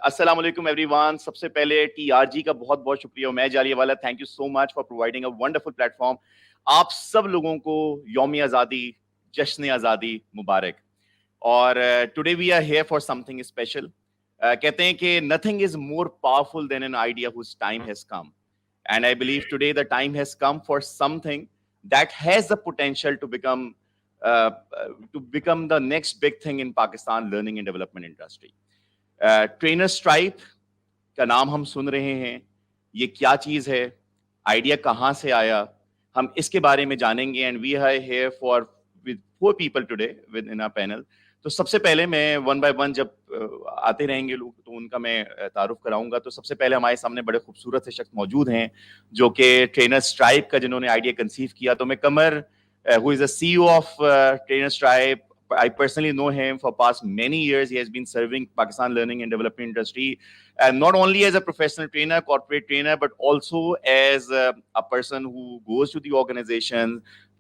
अस्सलाम वालेकुम एवरीवन। सबसे पहले टीआरजी का बहुत बहुत शुक्रिया। मैं Jallianwala, thank you so much for providing a wonderful platform. आप सब लोगों को यौम आज़ादी, जश्न आज़ादी मुबारक। और today we are here for something special. कहते हैं कि nothing is more powerful than an idea whose time has come, and I believe today the time has come for something that has the potential to become the next big thing in Pakistan learning and development industry. Trainer Stripe का नाम हम सुन रहे हैं, ये क्या चीज है, idea कहाँ से आया, हम इसके बारे में जानेंगे। And we are here for with 4 people today with in our panel. तो सबसे पहले मैं वन बाय वन, जब आते रहेंगे लोग तो उनका मैं तारुफ कराऊंगा। तो सबसे पहले हमारे सामने बड़े खूबसूरत से शख्स मौजूद हैं जो कि ट्रेनर स्ट्राइप का जिन्होंने आइडिया कंसीव किया। तो मैं Qamar, who is the CEO of trainer Tribe, I personally know him for past many years. He has been serving Pakistan learning and development industry, and not only as a professional trainer, corporate trainer, but also as a person who goes to the organization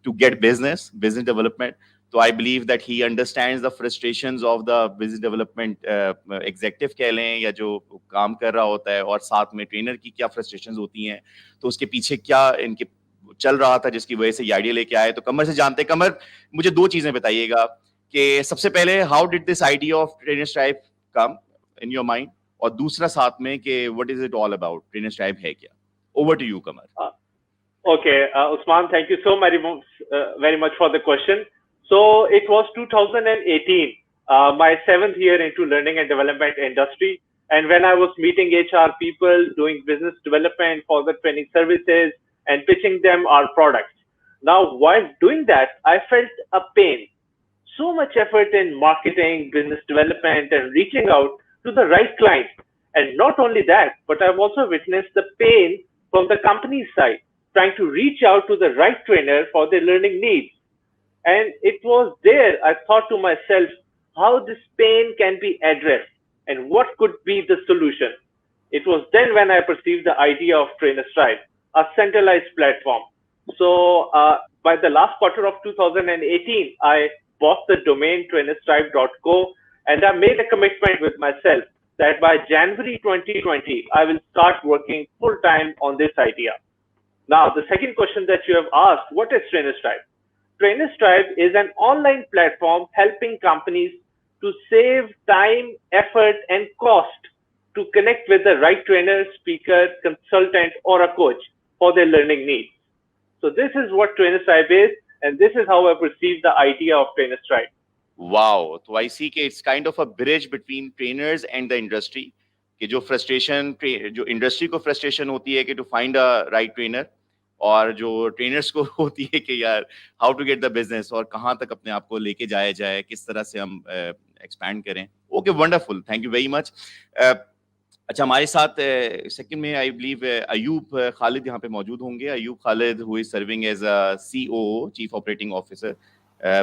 to get business development. So I believe that he understands the frustrations of the business development executive कह लें या जो काम कर रहा होता है, और साथ में ट्रेनर की क्या frustrations होती हैं, तो उसके पीछे क्या इनके चल रहा था जिसकी वजह से ये आइडिया लेके आए। तो कमर से जानते हैं। कमर, मुझे 2 चीजें बताइएगा कि सबसे पहले how did this idea of trainer Stripe come in your mind, और दूसरा साथ में कि what is it all about, Trainer Stripe है क्या। Over to you Qamar. Okay, Usman, thank you so very much for the question. So it was 2018, my 7th year into learning and development industry. And when I was meeting HR people, doing business development for the training services and pitching them our products. Now, while doing that, I felt a pain. So much effort in marketing, business development, and reaching out to the right client. And not only that, but I've also witnessed the pain from the company's side, trying to reach out to the right trainer for their learning needs. And it was there I thought to myself how this pain can be addressed and what could be the solution. It was then when I perceived the idea of Trainer Stripe, a centralized platform. So by the last quarter of 2018, I bought the domain trainerstripe.co, and I made a commitment with myself that by January 2020, I will start working full time on this idea. Now, the second question that you have asked, what is Trainer Stripe? Trainer Stripe is an online platform helping companies to save time, effort, and cost to connect with the right trainer, speaker, consultant, or a coach for their learning needs. So this is what Trainer Stripe is, and this is how I perceive the idea of Trainer Stripe. Wow, तो I see कि it's kind of a bridge between trainers and the industry, कि जो frustration, जो industry को frustration होती है कि to find a right trainer, और जो trainers को होती है कि यार how to get the business और कहाँ तक अपने आप को लेके जाया जाए, किस तरह से हम expand करें। Okay, wonderful, thank you very much. अच्छा, हमारे साथ सेकंड में आई बिलीव अयूब खालिद यहाँ पे मौजूद होंगे। Ayub Khalid who is serving as a COO, chief operating officer,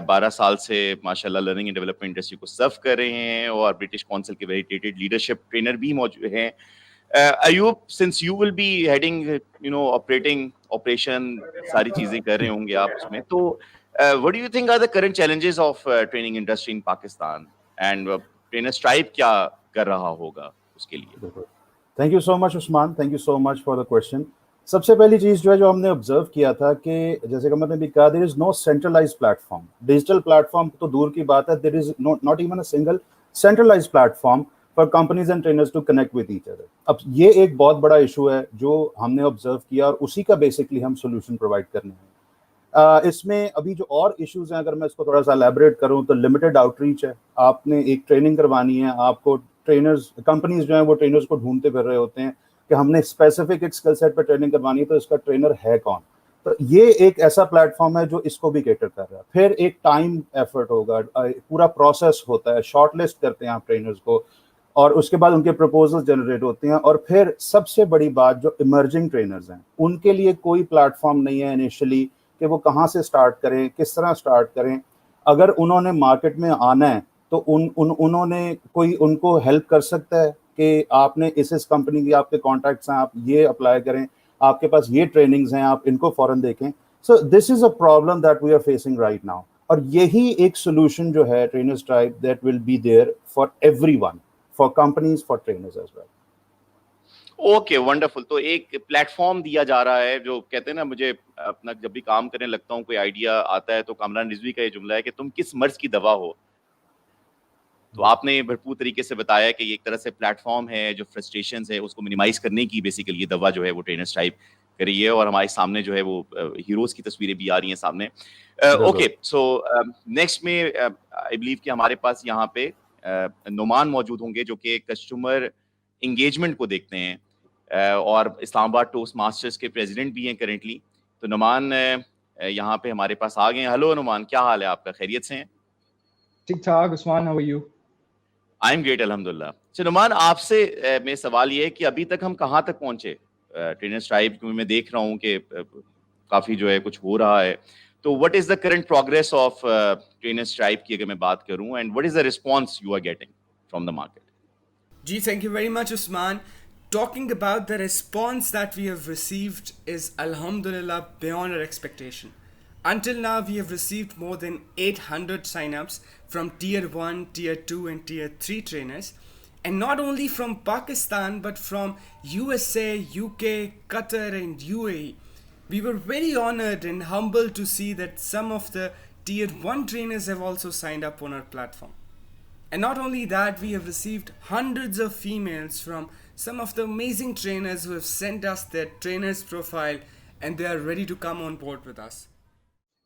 12 साल से माशाल्लाह लर्निंग एंड डेवलपमेंट इंडस्ट्री को सर्व कर रहे हैं, और ब्रिटिश काउंसिल के वेरिटेटेड लीडरशिप ट्रेनर भी मौजूद हैं। Ayub, since you will be heading operation, सारी चीजें कर रहे होंगे आप उसमें, तो what do you think are the current challenges of training industry in Pakistan, and Trainer Stripe क्या कर रहा होगा उसके लिए। Thank you so much Usman, thank you so much for the question. सबसे पहली चीज़ जो है, जो हमने ऑब्जर्व किया था कि जैसे कमर ने भी कहा, there is no centralised platform. Digital platform तो दूर की बात है, there is not even a single centralised platform for companies and trainers to connect with each other. अब ये एक बहुत बड़ा इशू है जो हमने ऑब्जर्व किया, और उसी का बेसिकली हम सोल्यूशन प्रोवाइड करने हैं। इसमें अभी जो और इश्यूज हैं, अगर मैं इसको थोड़ा सा एलैबोरेट करूँ, तो लिमिटेड आउटरीच है। आपने एक ट्रेनिंग करवानी है, आपको ट्रेनर्स, कंपनीज जो हैं वो ट्रेनर्स को ढूंढते फिर रहे होते हैं कि हमने स्पेसिफिक एक स्किल सेट पर ट्रेनिंग करवानी है, तो इसका ट्रेनर है कौन। तो ये एक ऐसा प्लेटफॉर्म है जो इसको भी कैटर कर रहा है। फिर एक टाइम एफर्ट होगा, पूरा प्रोसेस होता है, शॉर्टलिस्ट करते हैं आप ट्रेनर्स को, और उसके बाद उनके प्रपोजल्स जनरेट होते हैं। और फिर सबसे बड़ी बात, जो इमर्जिंग ट्रेनर्स हैं उनके लिए कोई प्लेटफॉर्म नहीं है इनिशियली कि वो कहाँ से स्टार्ट करें, किस तरह स्टार्ट करें। अगर उन्होंने मार्केट में आना है तो उन्होंने कोई उनको हेल्प कर सकता है कि आपने इस कंपनी की आपके कॉन्टैक्ट्स हैं, आप ये अप्लाई करें, आपके पास ये ट्रेनिंग्स हैं, आप इनको फौरन देखें। So this is a problem that we are facing right now, और यही एक सोल्यूशन जो है Trainer Stripe, that will be there for everyone, for companies, for trainers as well. Okay wonderful. तो एक प्लेटफॉर्म दिया जा रहा है, जो कहते हैं ना, मुझे अपना जब भी काम करने लगता हूँ कोई आइडिया आता है तो कामरान रिजवी का ये जुमला है कि तुम किस मर्ज की दवा हो। तो आपने भरपूर तरीके से बताया कि ये एक तरह से प्लेटफॉर्म है जो फ्रस्ट्रेशंस है उसको मिनिमाइज करने की बेसिकली ये दवा जो है वो ट्रेनर्स टाइप करी है, और हमारे सामने जो है वो हीरोज की तस्वीरें भी आ रही हैं सामने। ओके, सो नेक्स्ट में आई बिलीव कि हमारे पास यहाँ पे नुमान मौजूद होंगे जो कि कस्टमर इंगेजमेंट को देखते हैं और इस्लामाबाद टोस्ट मास्टर्स के प्रेसिडेंट भी हैं करेंटली। तो नुमान यहाँ पे हमारे पास आ गए हैं। हेलो नुमान, क्या हाल है आपका, खैरियत से हैं? ठीक ठाक। Usman, how are you? I am great, अल्हम्दुलिल्लाह। सो नुमान, आपसे मेरा सवाल ये है कि अभी तक हम कहाँ तक पहुंचे ट्रेनर्स ट्राइब, क्योंकि मैं देख रहा हूँ कि काफी जो है कुछ हो रहा है। तो what is the current progress of Trainers Tribe की अगर मैं बात करूँ, and what is the response you are getting from the market? Gee, thank you very much, Usman. Talking about the response that we have received is alhamdulillah beyond our expectation. Until now, we have received more than 800 signups from Tier 1, Tier 2 and Tier 3 trainers. And not only from Pakistan, but from USA, UK, Qatar and UAE. We were very honored and humbled to see that some of the Tier 1 trainers have also signed up on our platform. And not only that, we have received hundreds of females from some of the amazing trainers who have sent us their trainers profile and they are ready to come on board with us.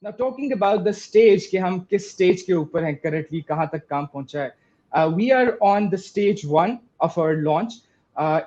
Now talking about the stage, कि हम किस stage के ऊपर हैं currently, कहाँ तक काम पहुँचा है. We are on the stage 1 of our launch.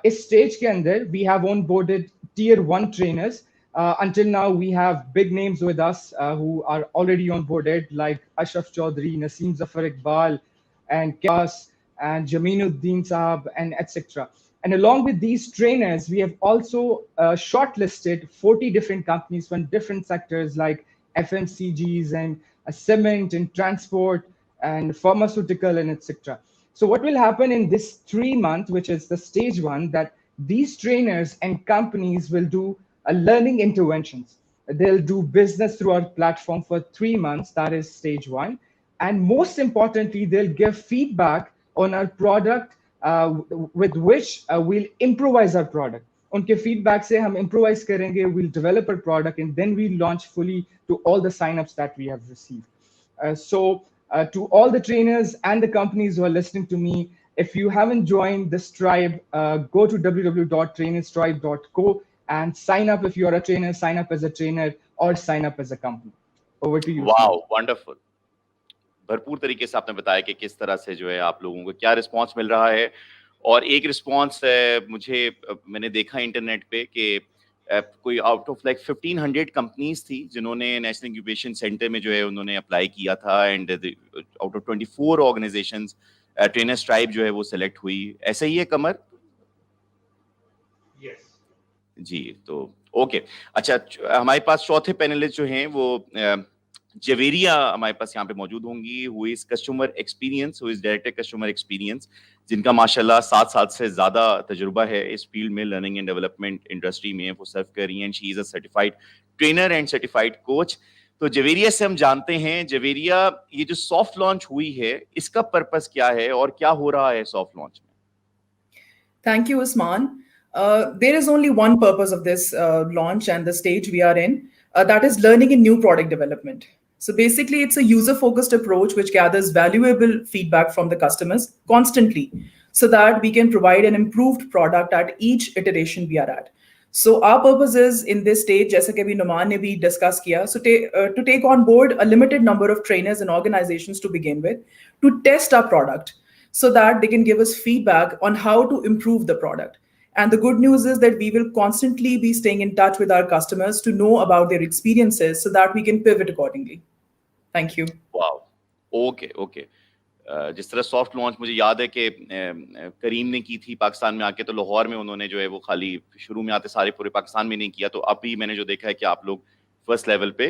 इस stage के अंदर we have onboarded tier 1 trainers. Until now we have big names with us who are already onboarded, like Ashraf Chaudhary, Naseem Zafar Iqbal, and Kias and Jaminuddin Saab, and etc. And along with these trainers, we have also shortlisted 40 different companies from different sectors like FMCGs and cement and transport and pharmaceutical and etc. So what will happen in this 3 month, which is the stage 1, that these trainers and companies will do learning interventions. They'll do business through our platform for 3 months. That is stage 1. And most importantly, they'll give feedback on our product with which we'll improvise our product. उनके feedback से हम improvise करेंगे, we'll develop our product, and then we'll launch fully to all the signups that we have received. So to all the trainers and the companies who are listening to me, if you haven't joined this tribe, go to www.trainerstribe.co and sign up if you are a trainer, sign up as a trainer, or sign up as a company. Over to you. Wow, wonderful. भरपूर तरीके से आपने बताया कि किस तरह से जो है आप लोगों को क्या रिस्पांस मिल रहा है। और एक रिस्पांस मैंने देखा इंटरनेट पे कि कोई आउट ऑफ लाइक 1500 कंपनीज थी जिन्होंने नेशनल इंक्यूबेशन सेंटर में जो है उन्होंने अप्लाई किया था, and out of 24 organisations trainers tribe जो है वो सिलेक्ट हुई। ऐसा ही है कमर? Yes. जी, तो ओके। अच्छा, हमारे पास चौथे पैनलिस्ट जो हैं वो जवेरिया हमारे पास यहाँ पे मौजूद होंगी, who is customer experience, who is director customer experience, जिनका माशाल्लाह 7 साल से ज्यादा तजुर्बा है इस फील्ड में, लर्निंग एंड डेवलपमेंट इंडस्ट्री में वो सर्व कर रही हैं। She is a certified trainer and certified coach. तो जवेरिया से हम जानते हैं, जवेरिया, ये जो सॉफ्ट लॉन्च हुई है इसका पर्पस क्या है और क्या हो रहा है सॉफ्ट लॉन्च में? Thank you, Usman. There is only one purpose of this launch and the stage we are in, that is learning in new product development. So basically, it's a user-focused approach which gathers valuable feedback from the customers constantly so that we can provide an improved product at each iteration we are at. So our purpose is in this stage, जैसे कि अभी नुमान ने भी discuss किया, so to take on board a limited number of trainers and organizations to begin with, to test our product so that they can give us feedback on how to improve the product. And the good news is that we will constantly be staying in touch with our customers to know about their experiences so that we can pivot accordingly. Thank you. Wow. Okay. जिस तरह soft launch मुझे याद है कि करीम ने की थी पाकिस्तान में आके, तो लाहौर में उन्होंने जो है वो खाली शुरू में आते सारे पूरे पाकिस्तान में नहीं किया। तो अभी मैंने जो देखा है कि आप लोग फर्स्ट लेवल पे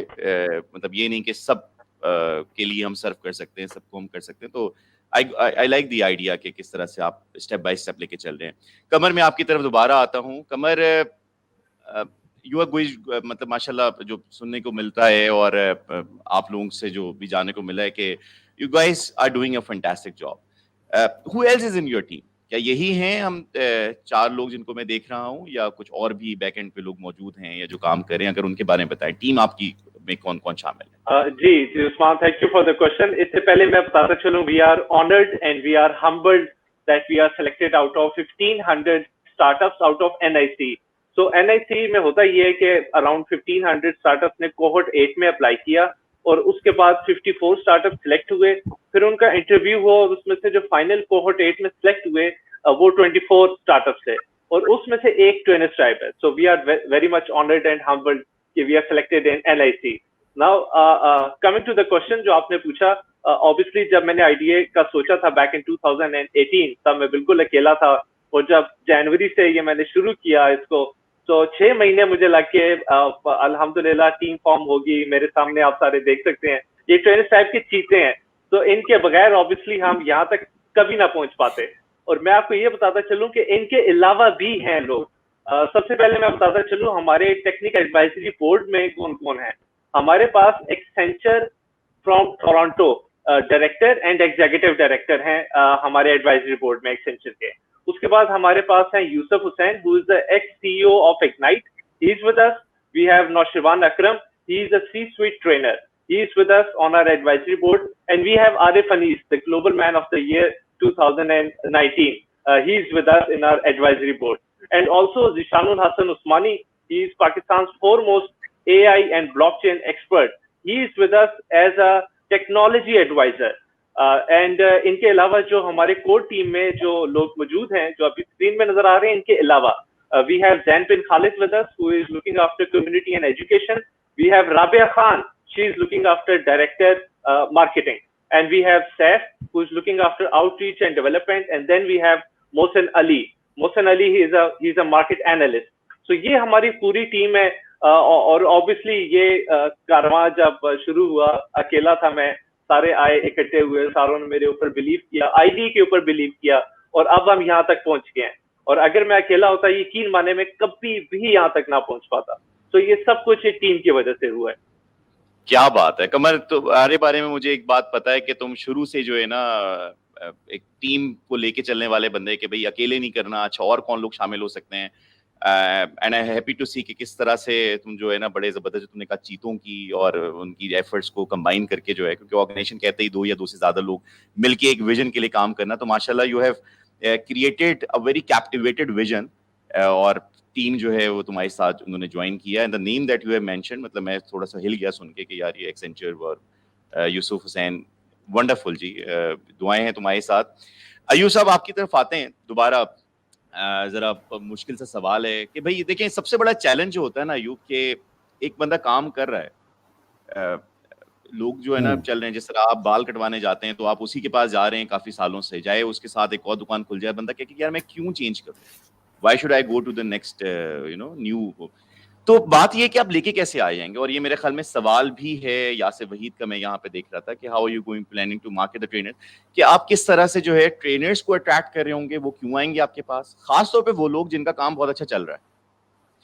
मतलब ये नहीं कि सब के लिए हम सर्व कर सकते हैं, सबको हम कर सकते हैं। तो आई लाइक द आइडिया कि किस तरह से आप स्टेप बाय स्टेप लेके चल रहे हैं। कमर, मैं आपकी तरफ दोबारा आता हूँ। कमर, यू आर गोइंग, मतलब माशाल्लाह जो सुनने को मिलता है और आप लोगों से जो भी जानने को मिला है कि you guys are doing a fantastic job. Who else is in your team? क्या यही हैं हम 4 लोग जिनको मैं देख रहा हूँ, या कुछ और भी बैक एंड पे लोग मौजूद हैं या जो काम कर रहे हैं? अगर उनके बारे में बताएं, टीम आपकी में कौन कौन शामिल है? जी Usman, thank you for the question. इससे पहले मैं बताता चलूं, we are honoured and we are humbled that we are selected out of 1500 startups out of NIC। So NIC में होता ये है कि अराउंड 1500 स्टार्टअप्स ने कोहॉर्ट 8 में अप्लाई किया और उसके बाद 54 स्टार्टअप सिलेक्ट हुए, फिर उनका इंटरव्यू हुआ और उसमें से जो फाइनल कोहॉर्ट 8 में सिलेक्ट हुए वो 24 स्टार्टअप्स है और उसमें से एक ट्रेनर्स ट्राइब है। So we are very much honoured and humbled कि we are selected in NIC। Now coming to the question जो आपने पूछा, ऑब्वियसली जब मैंने IDA का सोचा था बैक इन 2018 तब मैं बिल्कुल अकेला था, और जब जनवरी से ये मैंने शुरू किया इसको तो 6 महीने मुझे लग के अल्हम्दुलिल्लाह टीम फॉर्म होगी। मेरे सामने आप सारे देख सकते हैं, ये ट्रेनर्स टाइप के चीते हैं, तो इनके बगैर ऑब्वियसली हम यहाँ तक कभी ना पहुंच पाते। और मैं आपको ये बताता चलूं कि इनके अलावा भी हैं लोग। सबसे पहले मैं बताता चलूं हमारे टेक्निकल एडवाइजरी बोर्ड में कौन कौन है। हमारे पास Accenture from Toronto director and executive director हैं हमारे एडवाइजरी बोर्ड में एक्सेंचर के। उसके बाद हमारे पास है Yusuf Hussain, who is the ex CEO of Ignite, he is with us. We have Nausherwan Akram, he is a C-suite trainer, he is with us on our advisory board, and we have Arif Anis, the global man of the year 2019. He is with us in our advisory board, and also Zishanul Hassan Usmani, he is Pakistan's foremost AI and blockchain expert. He is with us as a technology advisor. And इनके अलावा जो हमारे core team में जो लोग मौजूद हैं जो अभी स्क्रीन में नजर आ रहे हैं, इनके अलावा we have Zain bin Khalid with us, who is looking after community and education. We have Rabia Khan, she is looking after director marketing, and we have Saif, who is looking after outreach and development, and then we have Mohsin Ali. Mohsin Ali he is a market analyst. So ये हमारी पूरी team है। और obviously ये कारवां जब शुरू हुआ अकेला था मैं, सारे आए इकट्ठे हुए, सारों ने मेरे ऊपर बिलीव किया, आईडी के ऊपर बिलीव किया, और अब हम यहाँ तक पहुंच गए हैं। और अगर मैं अकेला होता यकीन माने मैं कभी भी यहाँ तक ना पहुंच पाता। तो ये सब कुछ एक टीम की वजह से हुआ है। क्या बात है कमर, तुम्हारे बारे में मुझे एक बात पता है कि तुम शुरू से जो है ना एक टीम को लेके चलने वाले बंदे कि भाई अकेले नहीं करना, अच्छा और कौन लोग शामिल हो सकते हैं। एंड आई हैप्पी टू सी कि किस तरह से तुम जो है ना बड़े जबरदस्त, तुमने कहा चीतों की और उनकी एफर्ट्स को कंबाइन करके जो है, क्योंकि ऑर्गेनाइजेशन कहते ही 2 या 2 से ज्यादा लोग मिलके एक विजन के लिए काम करना, तो माशाल्लाह you have created a very captivated vision. और टीम जो है वो तुम्हारे साथ उन्होंने ज्वाइन किया, and the name that you have mention, मतलब मैं थोड़ा सा हिल गया सुन के यार ये एक्सेंचर और यूसुफ हुसैन, वंडरफुल जी। दुआएं हैं तुम्हारे साथ। अय्यूब साहब आपकी तरफ आते हैं दोबारा। जरा मुश्किल सा सवाल है कि भाई देखें, सबसे बड़ा चैलेंज जो होता है ना अय्यूब, के एक बंदा काम कर रहा है, लोग जो है ना चल रहे हैं, जिस तरह आप बाल कटवाने जाते हैं तो आप उसी के पास जा रहे हैं काफी सालों से, चाहे उसके साथ एक और दुकान खुल जाए, बंदा कहे कि यार मैं क्यों चेंज करूं, why should I go to the next new. तो बात ये कि आप लेके कैसे आ जाएंगे, और ये मेरे ख्याल में सवाल भी है यासिर वहीद का, मैं यहाँ पे देख रहा था कि how are you going planning to market the trainer, कि आप किस तरह से जो है ट्रेनर्स को अट्रैक्ट कर रहे होंगे, वो क्यों आएंगे आपके पास, खासतौर पे वो लोग जिनका काम बहुत अच्छा चल रहा है,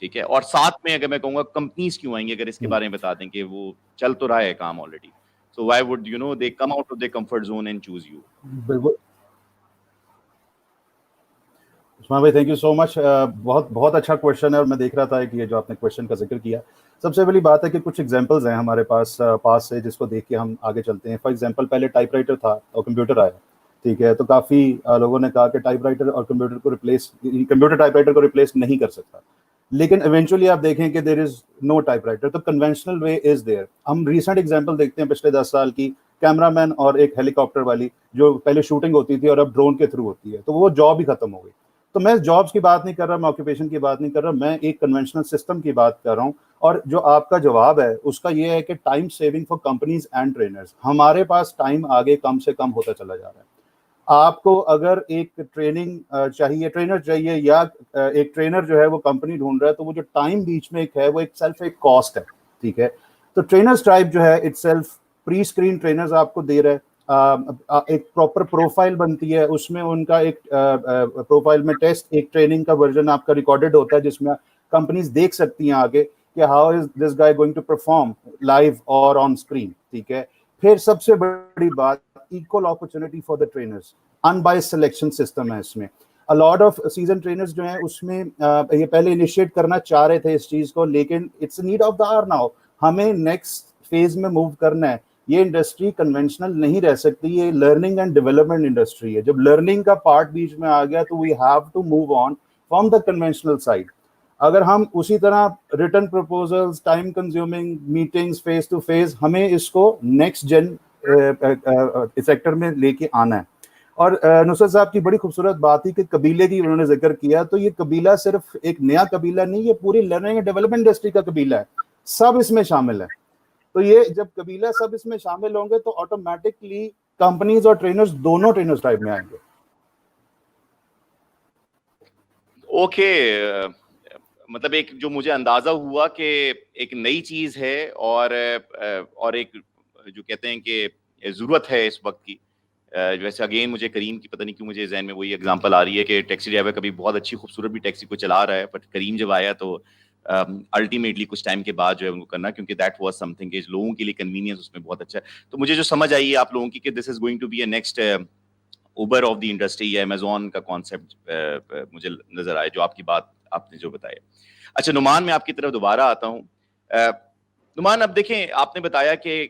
ठीक है, और साथ में अगर मैं कहूँगा कंपनीज क्यों आएंगे, अगर इसके बारे में बता दें कि वो चल तो रहा है काम already, so why would they come out of their comfort zone and choose you. बिल्कुल उस्मान भाई, थैंक यू सो मच। बहुत बहुत अच्छा क्वेश्चन है, और मैं देख रहा था कि ये जो आपने क्वेश्चन का जिक्र किया, सबसे पहली बात है कि कुछ एग्जांपल्स हैं हमारे पास से, जिसको देख के हम आगे चलते हैं। फॉर एग्जांपल, पहले टाइपराइटर था और कंप्यूटर आया, ठीक है, तो काफ़ी लोगों ने कहा कि टाइपराइटर और कंप्यूटर टाइपराइटर को रिप्लेस नहीं कर सकता, लेकिन इवेंचुअली आप देखें कि देयर इज नो टाइपराइटर, तो कन्वेंशनल वे इज देयर। हम रिसेंट एग्जांपल देखते हैं पिछले 10 साल की, कैमरामैन और एक हेलीकॉप्टर वाली, जो पहले शूटिंग होती थी और अब ड्रोन के थ्रू होती है, तो वो जॉब ही खत्म हो गई। तो मैं जॉब्स की बात नहीं कर रहा, मैं ऑक्यूपेशन की बात नहीं कर रहा, मैं एक कन्वेंशनल सिस्टम की बात कर रहा हूँ। और जो आपका जवाब है उसका ये है कि time saving for companies and trainers, हमारे पास टाइम आगे कम से कम होता चला जा रहा है। आपको अगर एक ट्रेनिंग चाहिए, ट्रेनर चाहिए, या एक ट्रेनर जो है वो कंपनी ढूंढ रहा है, तो वो जो टाइम बीच में एक है वो एक कॉस्ट है, ठीक है। तो ट्रेनर्स टाइप जो है इटसेल्फ प्री स्क्रीन ट्रेनर्स आपको दे रहा है, एक प्रॉपर प्रोफाइल बनती है, उसमें उनका एक प्रोफाइल में टेस्ट, एक ट्रेनिंग का वर्जन आपका रिकॉर्डेड होता है, जिसमें कंपनीज देख सकती हैं आगे कि how is this guy going to perform live और ऑन स्क्रीन, ठीक है। फिर सबसे बड़ी बात, equal opportunity for the trainers, unbiased selection system है इसमें। A lot of season trainers जो हैं उसमें ये पहले इनिशिएट करना चाह रहे थे इस चीज को, लेकिन it's need of the hour now, हमें नेक्स्ट फेज में मूव करना है। ये इंडस्ट्री कन्वेंशनल नहीं रह सकती, ये लर्निंग एंड डेवलपमेंट इंडस्ट्री है। जब लर्निंग का पार्ट बीच में आ गया तो we have to move on from the conventional side. अगर हम उसी तरह return proposals, time consuming meetings, face to face, हमें इसको नेक्स्ट जेन सेक्टर में लेके आना है। और नुसरत साहब की बड़ी खूबसूरत बात थी कि कबीले की उन्होंने जिक्र किया, तो ये कबीला सिर्फ एक नया कबीला नहीं, ये पूरी लर्निंग एंड डेवलपमेंट इंडस्ट्री का कबीला है, सब इसमें शामिल है। तो ये जब कबीला सब इसमें शामिल होंगे तो ऑटोमेटिकली कंपनीज और ट्रेनर्स दोनों ट्रेनर्स टाइप में आएंगे। ओके, मतलब एक जो मुझे अंदाजा हुआ कि एक नई चीज है और एक जो कहते हैं कि जरूरत है इस वक्त की। वैसे अगेन मुझे करीम की पता नहीं क्यों मुझे जहन में वही एग्जांपल आ रही है कि टैक्सी ड्राइवर कभी बहुत अच्छी खूबसूरत भी टैक्सी को चला रहा है, बट करीम जब आया तो अल्टीमेटली कुछ टाइम के बाद जो है उनको करना, क्योंकि दैट वाज समथिंग कि लोगों के लिए कन्वीनियंस उसमें बहुत अच्छा है। तो मुझे जो समझ आई है आप लोगों की कि this is going to be a next Uber of the industry या अमेजोन का कॉन्सेप्ट मुझे नजर आया जो आपकी बात आपने जो बताया। अच्छा नुमान, मैं आपकी तरफ दोबारा आता हूँ। नुमान, अब देखें आपने बताया कि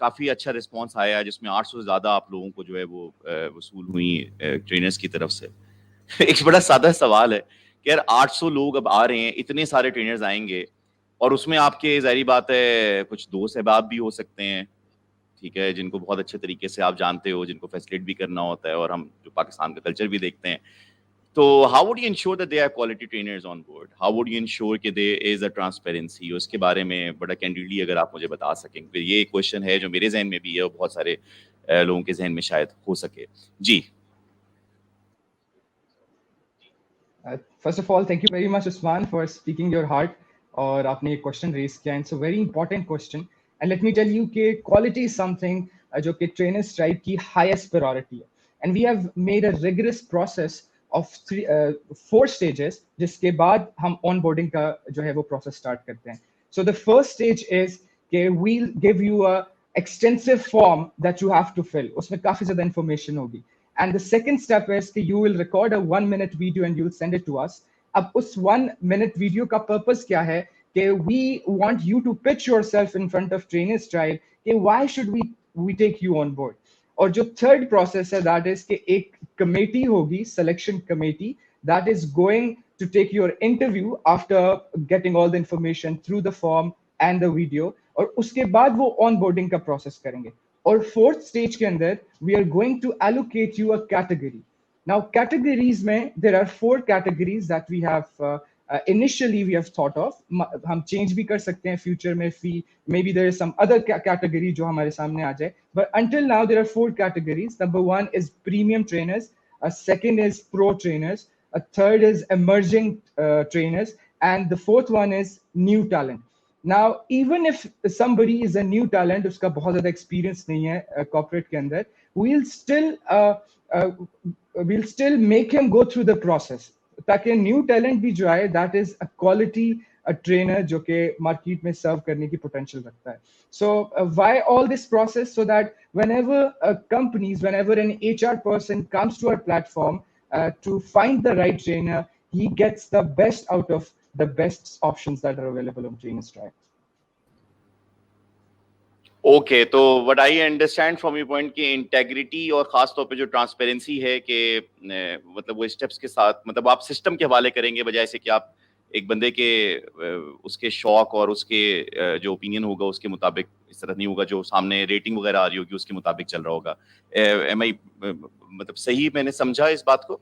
काफी अच्छा रिस्पांस आया जिसमें 800 से ज्यादा आप लोगों को जो है वो वसूल हुई ट्रेनर्स की तरफ से। एक बड़ा सादा सवाल है कि यार 800 लोग अब आ रहे हैं, इतने सारे ट्रेनर्स आएंगे और उसमें आपके जाहिर बात है कुछ दोस्त अहबाब भी हो सकते हैं, ठीक है, जिनको बहुत अच्छे तरीके से आप जानते हो, जिनको फैसिलिटेट भी करना होता है, और हम जो पाकिस्तान का कल्चर भी देखते हैं। तो how would you ensure that they are quality trainers on board? How would you ensure कि देयर इज अ ट्रांसपेरेंसी? उसके बारे में बड़ा कैंडिडली अगर आप मुझे बता सकें, फिर ये क्वेश्चन है जो मेरे जहन में भी है और बहुत सारे लोगों के जहन में शायद हो सके। जी। First of all, thank you very much, Usman, for speaking your heart. और आपने एक क्वेश्चन रेज किया, it's a very important question, and let me tell you कि क्वालिटी इज समथिंग जो कि ट्रेनर स्ट्राइक की हाईएस्ट प्रायोरिटी है, and we have made a rigorous process of 4 stages, जिसके बाद हम ऑनबोर्डिंग का जो है वो प्रोसेस स्टार्ट करते हैं। So the first stage is कि we will give you a extensive form that you have to fill, उसमें काफी ज्यादा इंफॉर्मेशन होगी। And the second step is that you will record a 1-minute video and you'll send it to us. अब उस 1-minute video का purpose क्या है कि we want you to pitch yourself in front of trainers trial कि why should we take you on board. और जो third process है that is कि एक committee होगी, selection committee, that is going to take your interview after getting all the information through the form and the video, और उसके बाद वो onboarding का process करेंगे। और फोर्थ स्टेज के अंदर we are going to allocate you a category. Now categories में there are 4 categories that we have initially we have thought of, हम चेंज भी कर सकते हैं फ्यूचर में, maybe there is some other category जो हमारे सामने आ जाए, but until now there are 4 categories. Number 1 is premium trainers, second is pro trainers, third is emerging trainers, and the fourth one is new talent. Now, even if somebody is a new talent, उसका बहुत ज़्यादा experience नहीं है corporate के अंदर, we'll still make him go through the process, ताकि new talent भी जो आए, that is a quality trainer जो कि market में serve करने की potential रखता है। So why all this process? So that whenever whenever an HR person comes to our platform to find the right trainer, he gets the best out of the best options that are available on Trainers Tribe. Okay, तो what I understand from your point कि integrity और खास तौर पे जो transparency है कि मतलब वो स्टेप्स के साथ, मतलब आप सिस्टम के हवाले करेंगे बजाय से कि आप एक बंदे के उसके शौक और उसके जो ओपिनियन होगा उसके मुताबिक, इस तरह नहीं होगा जो सामने रेटिंग वगैरह आ रही होगी उसके मुताबिक चल रहा होगा। एम आई मतलब सही मैंने समझा इस बात को?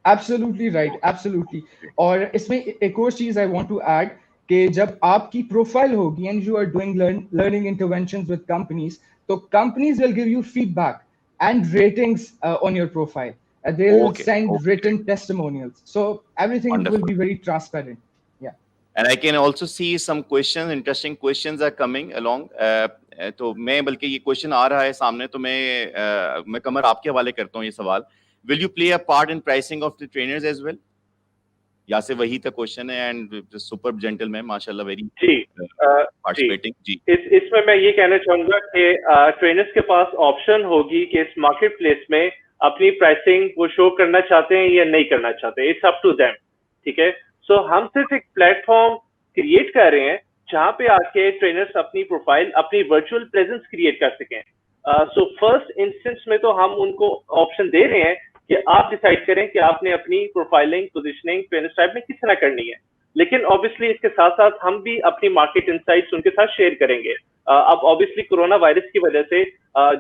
Absolutely right, absolutely. और इसमें एक और चीज I want to add कि जब आपकी प्रोफाइल होगी and you are doing learning interventions with companies, तो companies will give you feedback and ratings on your profile. They will send written testimonials. So everything will be very transparent. Yeah. And I can also see some questions, interesting questions are coming along. तो मैं बल्कि ये question आ रहा है सामने, तो मैं कमर आपके हवाले करता हूँ ये सवाल। Will you play a part in pricing of the trainers as well? या से वही था क्वेश्चन है, एंड सुपर जेंटलमैन माशाल्लाह वेरी पार्टिसिपेटिंग। जी, इसमें मैं ये कहना चाहूंगा कि ट्रेनर्स के पास ऑप्शन होगी कि इस मार्केट प्लेस में अपनी प्राइसिंग वो शो करना चाहते हैं या नहीं करना चाहते, इट्स अप टू देम, ठीक है। सो हम सिर्फ एक प्लेटफॉर्म क्रिएट कर रहे हैं जहाँ पे आके ट्रेनर्स अपनी प्रोफाइल, अपनी वर्चुअल प्रेजेंस क्रिएट कर सकें। सो फर्स्ट इंस्टेंस में तो हम उनको ऑप्शन दे रहे हैं कि आप डिसाइड करें कि आपने अपनी प्रोफाइलिंग, पोजिशनिंग ट्रेनर टाइप में किस तरह करनी है। लेकिन ऑब्वियसली इसके साथ साथ हम भी अपनी मार्केट इनसाइट्स उनके साथ शेयर करेंगे। अब ऑब्वियसली कोरोना वायरस की वजह से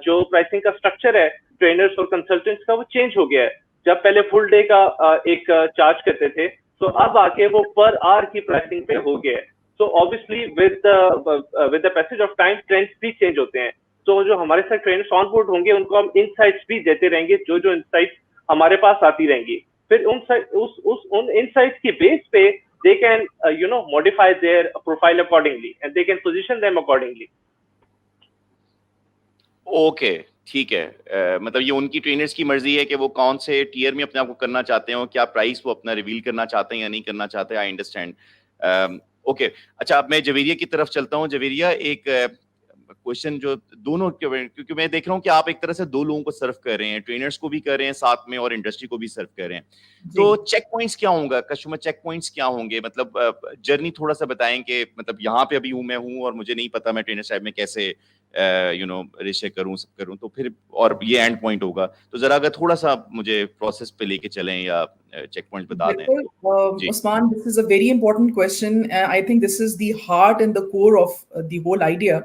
जो प्राइसिंग का स्ट्रक्चर है ट्रेनर्स और कंसल्टेंट्स का वो चेंज हो गया है। जब पहले फुल डे का एक चार्ज करते थे, तो अब आके वो पर आवर की प्राइसिंग पे हो गया है। So obviously with the passage of time trends भी चेंज होते हैं। तो जो हमारे साथ ट्रेनर्स ऑन बोर्ड होंगे उनको हम इनसाइट्स भी देते रहेंगे, जो इनसाइट्स हमारे पास आती रहेंगी। फिर उन इनसाइट्स की बेस पे they can modify their profile accordingly and they can position them accordingly. Okay, ठीक है। मतलब ये उनकी ट्रेनर्स की मर्जी है कि वो कौन से टियर में अपने आप को करना चाहते हैं, क्या प्राइस वो अपना रिवील करना चाहते हैं या नहीं करना चाहते। I understand. ओके, अच्छा अब मैं जवेरिया की तरफ चलता हूँ। जवेरिया, एक क्वेश्चन जो दोनों, क्योंकि मैं देख रहा हूँ कि आप एक तरह से दो लोगों को सर्व कर रहे हैं, ट्रेनर्स को भी कर रहे हैं साथ में और इंडस्ट्री को भी सर्व कर रहे हैं। तो चेक पॉइंट्स क्या होंगे, कस्टमर चेक पॉइंट्स क्या होंगे, मतलब जर्नी थोड़ा सा बताएंगे। मतलब यहाँ पे अभी मैं हूँ और मुझे नहीं पता मैं ट्रेनर साहब में कैसे रजिस्टर करूँ, सब करूँ, तो फिर और ये एंड पॉइंट होगा। तो जरा अगर थोड़ा सा मुझे प्रोसेस पे लेके चलें या चेक पॉइंट बता दें। Usman, this is a very important question. I think this is the heart and the core of the whole idea.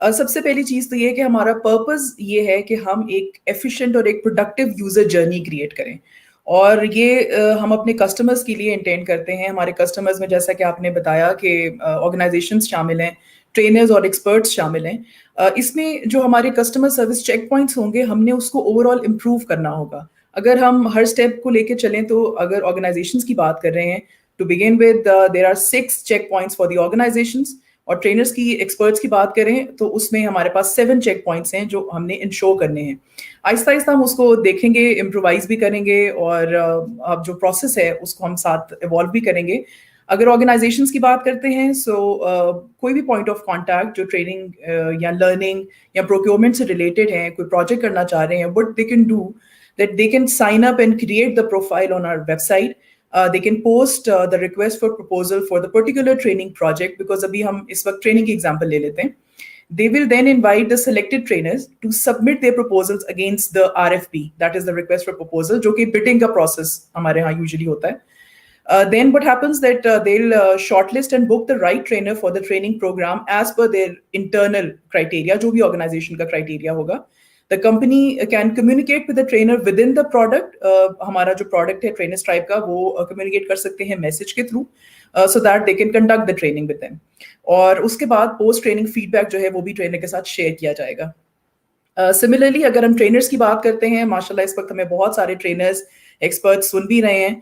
सबसे पहली चीज तो ये है कि हमारा पर्पस ये है कि हम एक एफिशिएंट और एक प्रोडक्टिव यूजर जर्नी क्रिएट करें, और ये हम अपने कस्टमर्स के लिए इंटेंड करते हैं। हमारे कस्टमर्स में जैसा कि आपने बताया कि ऑर्गेनाइजेशंस शामिल हैं, ट्रेनर्स और एक्सपर्ट्स शामिल हैं। इसमें जो हमारे कस्टमर सर्विस चेक पॉइंट्स होंगे, हमने उसको ओवरऑल इम्प्रूव करना होगा। अगर हम हर स्टेप को लेके चलें, तो अगर ऑर्गेनाइजेशंस की बात कर रहे हैं, to begin with there are 6 check points for the organisations, और ट्रेनर्स की, एक्सपर्ट्स की बात करें तो उसमें हमारे पास 7 चेक पॉइंट्स हैं जो हमने इंश्योर करने हैं। आहिस्ता आहिस्ता हम उसको देखेंगे, इम्प्रोवाइज भी करेंगे, और अब जो प्रोसेस है उसको हम साथ इवॉल्व भी करेंगे। अगर ऑर्गेनाइजेशंस की बात करते हैं, कोई भी पॉइंट ऑफ कॉन्टैक्ट जो ट्रेनिंग या लर्निंग या प्रोक्योरमेंट से रिलेटेड है, कोई प्रोजेक्ट करना चाह रहे हैं, what they can do that they can sign up and create the profile on our website. They can post the request for proposal for the particular training project, because abhi hum is waqt training ki example le lete hain. They will then invite the selected trainers to submit their proposals against the RFP, that is the request for proposal, jo ki bidding ka process hamare yahan usually hota hai. Then what happens that they'll shortlist and book the right trainer for the training program as per their internal criteria, jo bhi organization ka criteria hoga. The company can communicate with the trainer within the product. हमारा जो product है Trainer Stripe का, वो communicate कर सकते हैं message के through, so that they can conduct the training with them. और उसके बाद पोस्ट ट्रेनिंग फीडबैक जो है वो भी ट्रेनर के साथ शेयर किया जाएगा। सिमिलरली अगर हम ट्रेनर्स की बात करते हैं, माशाल्लाह इस वक्त हमें बहुत सारे ट्रेनर्स, एक्सपर्ट्स सुन भी रहे हैं।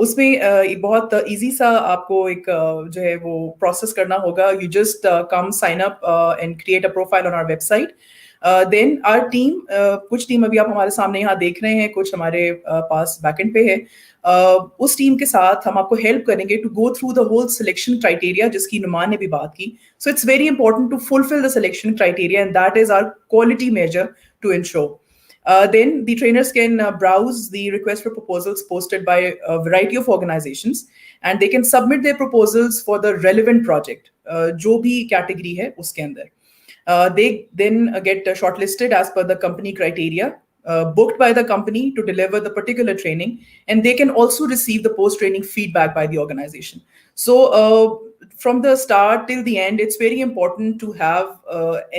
उसमें बहुत इजी सा आपको एक जो है वो प्रोसेस करना होगा। You just come sign up and create a profile on our website. Then our team, कुछ टीम अभी आप हमारे सामने यहाँ देख रहे हैं, कुछ हमारे पास बैकएंड पे है। उस टीम के साथ हम आपको हेल्प करेंगे to go through the whole selection criteria, जिसकी नुमान ने भी बात की। So it's very important to fulfil the selection criteria, and that is our quality measure to ensure. Then the trainers can browse the request for proposals posted by a variety of organizations, and they can submit their proposals for the relevant project, जो भी category है उसके अंदर. They then get shortlisted as per the company criteria, booked by the company to deliver the particular training, and they can also receive the post-training feedback by the organization. So from the start till the end, it's very important to have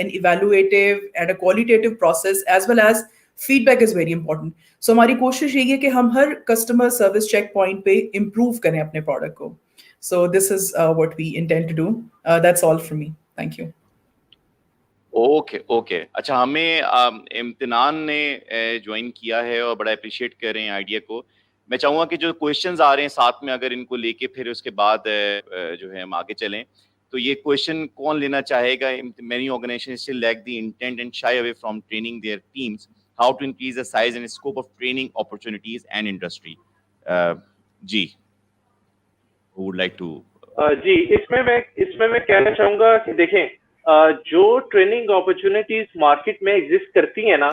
an evaluative and a qualitative process, as well as feedback is very important. So हमारी कोशिश यही है कि हम हर customer service checkpoint पे improve करें अपने product को. So this is what we intend to do. That's all from me. Thank you. Okay. अच्छा, हमें इम्तिनान ने ज्वाइन किया है और बड़ा अप्रिशिएट कर रहे हैं आइडिया को। मैं चाहूँगा कि जो क्वेश्चंस आ रहे हैं साथ में, अगर इनको लेके फिर उसके बाद जो है हम आगे चलें, तो ये क्वेश्चन कौन लेना चाहेगा? Many organizations still lack the intent and shy away from training their teams. How to increase the size and scope of training opportunities and industry? Ji, who would like to? जी, इसमें मैं कहना चाहूँगा कि देखें, जो ट्रेनिंग अपॉर्चुनिटीज मार्केट में exist करती हैं ना,